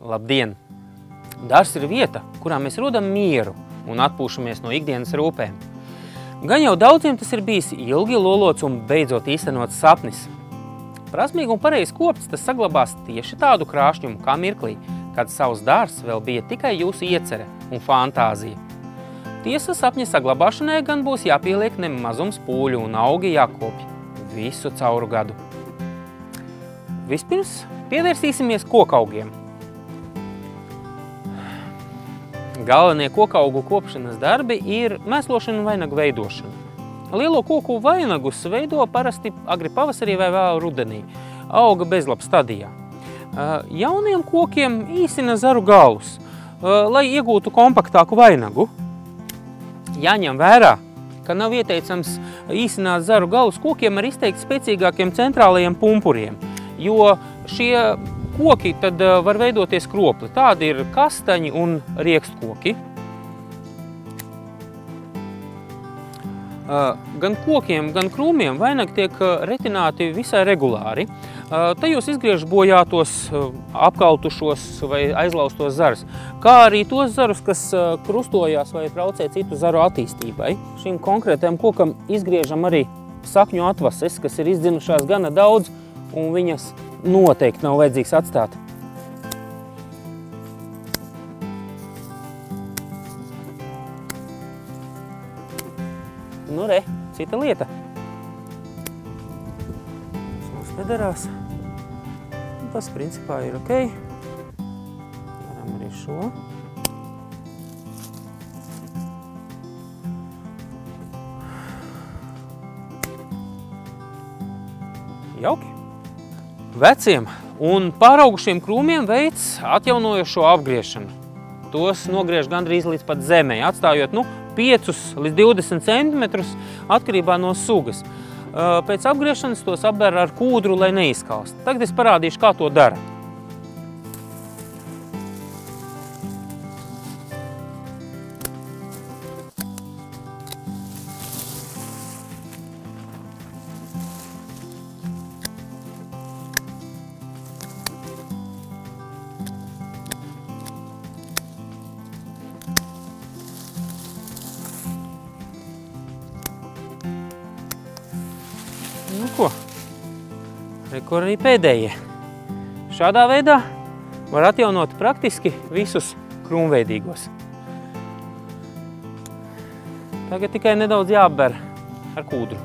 Labdien! Dārzs ir vieta, kurā mēs rodam mieru un atpūšamies no ikdienas rūpēm. Gan jau daudziem tas ir bijis ilgi lolots un beidzot īstenots sapnis. Prasmīgi un pareizi kopts tas saglabās tieši tādu krāšņumu kā mirklī, kad savs dārzs vēl bija tikai jūsu iecere un fantāzija. Tiesa sapņa saglabāšanai gan būs jāpieliek nemazums pūļu un augi jākopj visu cauru gadu. Vispirms pievērsīsimies kokaugiem. Galvenie kokaugu kopšanas darbi ir mēslošana un vainagu veidošana. Lielo koku vainagus veido parasti agri pavasarī vai vēl rudenī, auga bezlaba stadijā. Jauniem kokiem īsina zaru galus, lai iegūtu kompaktāku vainagu. Jāņem vērā, ka nav ieteicams īsināt zaru galus kokiem ar izteikti spēcīgākiem centrālajiem pumpuriem, jo šie koki tad var veidoties kropli. Tādi ir kastaņi un riekstkoki. Gan kokiem, gan krūmiem vainagi tiek retināti visai regulāri. Tajos izgriež bojātos, apkaltušos vai aizlaustos zarus, kā arī tos zarus, kas krustojās vai traucē citu zaru attīstībai. Šim konkrētajam kokam izgriežam arī sakņu atvases, kas ir izdzinušās gana daudz, un viņas noteikti nav vajadzīgs atstāt. Nu re, cita lieta. Tas nedarās. Tas principā ir ok. Varam arī šo. Jauki. Veciem un pāraugušiem krūmiem veids atjaunojošo apgriešanu. Tos nogriež gandrīz līdz pat zemē, atstājot 5 līdz 20 centimetrus atkarībā no sugas. Pēc apgriešanas tos apber ar kūdru, lai neizkalst. Tagad es parādīšu, kā to dara. Nu ko, reko arī pēdējie. Šādā veidā var atjaunot praktiski visus krūmveidīgos. Tagad tikai nedaudz jāapber ar kūdru.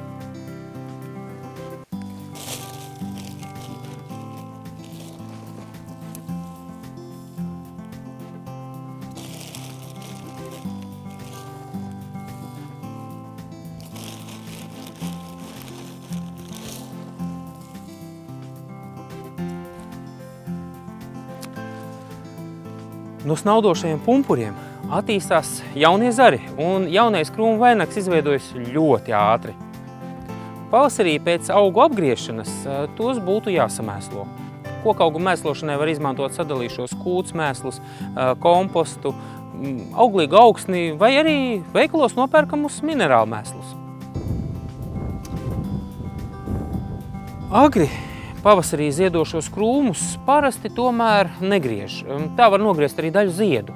No snaudošajiem pumpuriem attīstās jaunie zari, un jaunais krūmu vainags izveidojas ļoti ātri. Pavasarī pēc augu apgriešanas tos būtu jāsamēslo. Kokaugu mēslošanai var izmantot sadalīšos kūts mēslus, kompostu, auglīgu augsni vai arī veikalos nopērkamus minerālu mēslus. Agri pavasarī ziedošos krūmus parasti tomēr negriež. Tā var nogriezt arī daļu ziedu.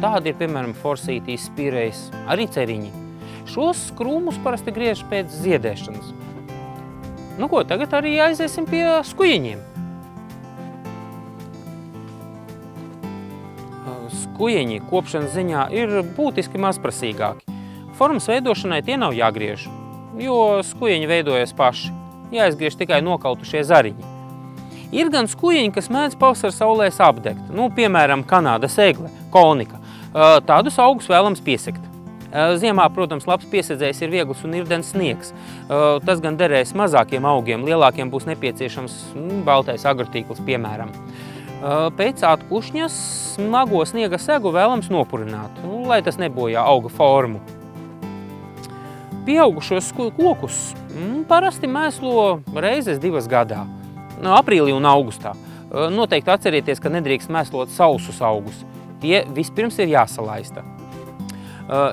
Tādi ir, piemēram, forsītīs, spirējs, arī ceriņi. Šos krūmus parasti griež pēc ziedēšanas. Nu ko, tagad arī aiziesim pie skujiņiem. Skujiņi kopšanas ziņā ir būtiski mazprasīgāki. Formas veidošanai tie nav jāgriež, jo skujiņi veidojas paši. Jāizgriež tikai nokautušie zariņi. Ir gan skujiņi, kas mēdz pavasara saulēs apdegt, piemēram, Kanādas egle, konika. Tādus augus vēlams piesegt. Ziemā, protams, labs piesedzējs ir viegls un irdens sniegs. Tas gan derēs mazākiem augiem, lielākiem būs nepieciešams baltais agrotīkls, piemēram. Pēc atkušņas smago sniega segu vēlams nopurināt, lai tas nebojā auga formu. Pieaugušos kokus parasti mēslo reizes 2 gadā, aprīlī un augustā. Noteikti atcerieties, ka nedrīkst mēslot sausus augus. Tie vispirms ir jāsalaista.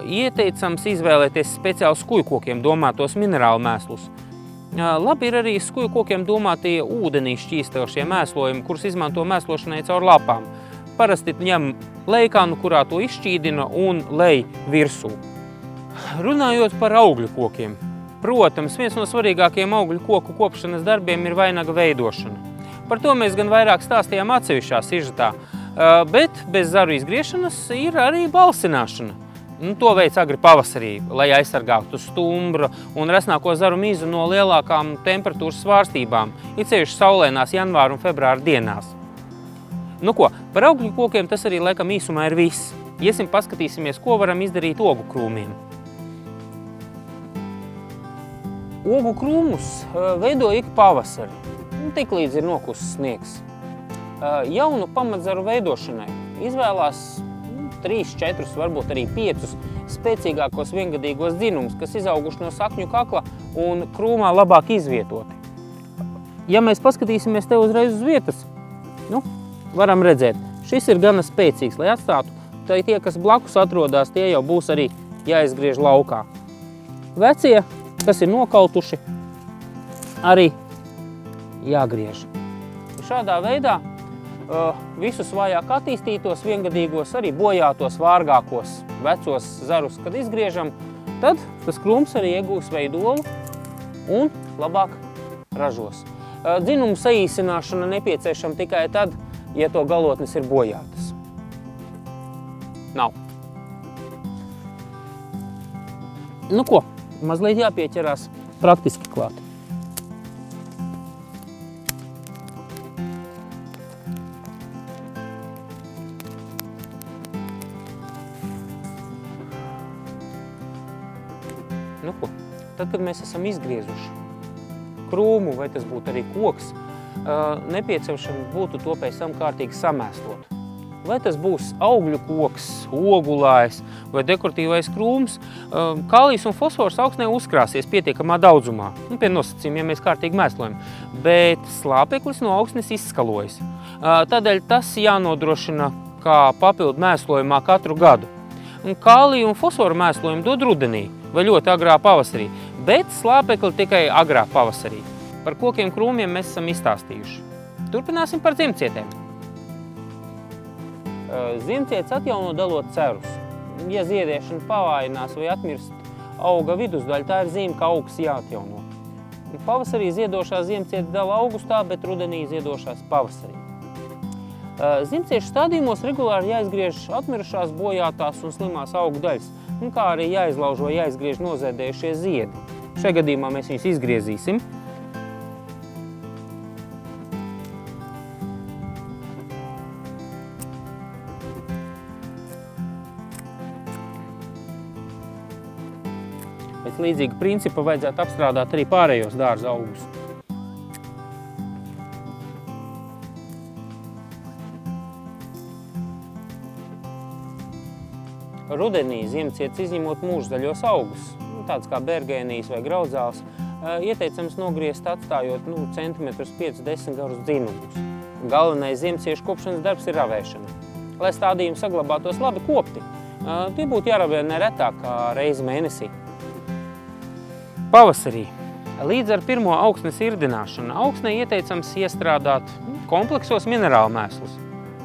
Ieteicams izvēlēties speciāli skujkokiem domātos minerālu mēslus. Labi ir arī skujkokiem domātie ūdenī šķīstošie mēslojumi, kurus izmanto mēslošanai caur lapām. parasti ņem lejkanu, kurā to izšķīdina un lej virsū. Runājot par augļu kokiem. Protams, viens no svarīgākajiem augļu koku kopšanas darbiem ir vainaga veidošana. Par to mēs gan vairāk stāstījām atsevišķā sižetā, bet bez zaru izgriešanas ir arī balsināšana. To veids agri pavasarī, lai aizsargātu stumbru un resnāko zaru mizu no lielākām temperatūras svārstībām, it sevišķi saulēnās janvāra un februāra dienās. Par augļu kokiem tas arī laikam īsumā ir viss. Iesim paskatīsimies, ko varam izdarīt ogu krūmiem. Ogu krūmus veido ik pavasari, tik līdz ir nokusis sniegs. Jaunu pamatzaru veidošanai izvēlās 3, 4, varbūt arī 5 spēcīgākos viengadīgos dzinumus, kas izauguši no sakņu kakla un krūmā labāk izvietoti. Ja mēs paskatīsimies te uzreiz uz vietas, varam redzēt, šis ir gana spēcīgs, lai atstātu, tad tie, kas blakus atrodas, tie jau būs arī jāizgriež laukā. Vecie, kas ir nokautuši, arī jāgriež. Šādā veidā visus vājāk attīstītos, viengadīgos, arī bojātos, vārgākos, vecos zarus, kad izgriežam, tad tas krūms arī iegūs veidolu un labāk ražos. Dzinumu saīsināšana nepieciešama tikai tad, ja to galotnes ir bojātas. Nav. Mazliet jāpieķerās praktiski klāt. Tad, kad mēs esam izgriezuši krūmu, vai tas būtu arī koks, nepieciešams būtu to pēc tam kārtīgi samēslot. Vai tas būs augļu koks, ogulājs vai dekoratīvais krūms, kālijs un fosfors augsnē uzkrāsies pietiekamā daudzumā, pie nosacījuma, ja mēs kārtīgi mēslojam, bet slāpeklis no augsnes izskalojas. Tādēļ tas jānodrošina kā papildu mēslojumā katru gadu. Kāliju un fosforu mēslojumu dod rudenī vai ļoti agrā pavasarī, bet slāpekli tikai agrā pavasarī. Par kokiem krūmiem mēs esam izstāstījuši. Turpināsim par ziemcietēm. Ziemcietis atjauno dalot cerus. Ja ziedēšana pavājinās vai atmirst auga vidusdaļa, tā ir zīme, ka augs jāatjauno. Pavasarī ziedošās ziemcietis dala augustā, bet rudenī ziedošās pavasarī. Ziemciešu stādījumos regulāri jāizgriež atmirušās, bojātās un slimās augu daļas, kā arī jāizlauž vai jāizgriež nozēdējušie ziedi. Šajā gadījumā mēs viņus izgriezīsim. Pēc līdzīga principa vajadzētu apstrādāt arī pārējos dārza augus. Rudenī ziemcietis izņemot mūžzaļos augus, tāds kā bergēnijas vai graudzāls, ieteicams nogriezt atstājot centimetrus 5–10 garus dzinumus. Galvenais ziemciešu kopšanas darbs ir ravēšana. Lai stādījumi saglabātos labi kopti, tie būtu jāravē neretāk kā reizi mēnesī. Pavasarī. Līdz ar pirmo augsnes irdināšanu augsnē ieteicams iestrādāt kompleksos minerālu mēslus.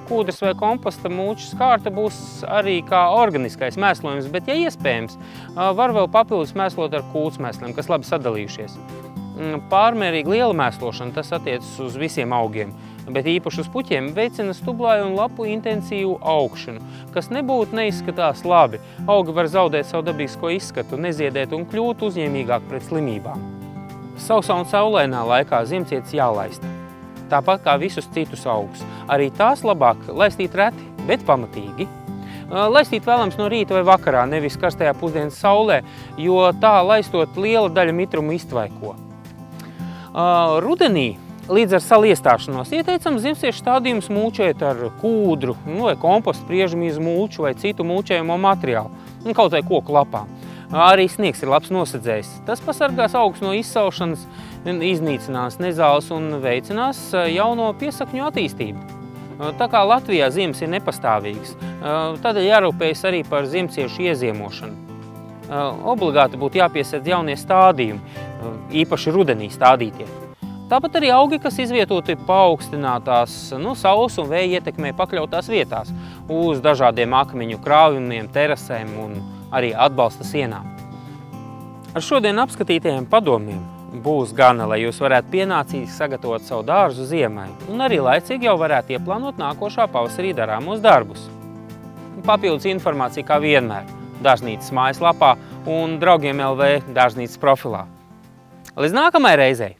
Kūdras vai komposta mūču skārta būs arī kā organiskais mēslojums, bet, ja iespējams, var vēl papildus mēslot ar kūtsmēsliem, kas labi sadalījušies. Pārmērīgi liela mēslošana, tas attiecas uz visiem augiem, bet īpaši uz puķiem veicina stublāju un lapu intensīvu augšanu, kas nebūtu neizskatās labi. Augi var zaudēt savu dabīsko izskatu, neziedēt un kļūt uzņēmīgāk pret slimībām. Sausā un saulēnā laikā ziemcietis jālaista. Tāpat kā visus citus augus. Arī tās labāk laistīt reti, bet pamatīgi. Laistīt vēlams no rīta vai vakarā, nevis karstajā pusdienas saulē, jo tā laistot liela daļa mitrumu iztvaiko. Rudenī, līdz ar salu iestāšanos, ieteicams ziemciešu stādījumus mulčēt ar kūdru, vai kompostu priežamīzu mulču vai citu mulčējumu materiālu, kaut vai koku lapām. Arī sniegs ir labs nosedzējs. Tas pasargās augus no izsaušanas, iznīcinās nezāles un veicinās jauno piesakņu attīstību. Tā kā Latvijā ziemas ir nepastāvīgas, tādēļ jārūpējas arī par ziemciešu ieziemošanu. Obligāti būtu jāpiesedz jaunie stādījumi, īpaši rudenī stādītie. Tāpat arī augi, kas izvietoti paaugstinātās saules un vēja ietekmē pakļautās vietās, uz dažādiem akmeņu krāvumiem, terasēm un arī atbalsta sienām. Ar šodien apskatītajiem padomiem būs gana, lai jūs varētu pienācīgi sagatavot savu dārzu ziemai un arī laicīgi jau varētu ieplānot nākošā pavasarī darāmos darbus. Papildus informācija kā vienmēr Dārznīcas mājaslapā un Draugiem LV Dārznīcas profilā. Līdz nākamajai reizei!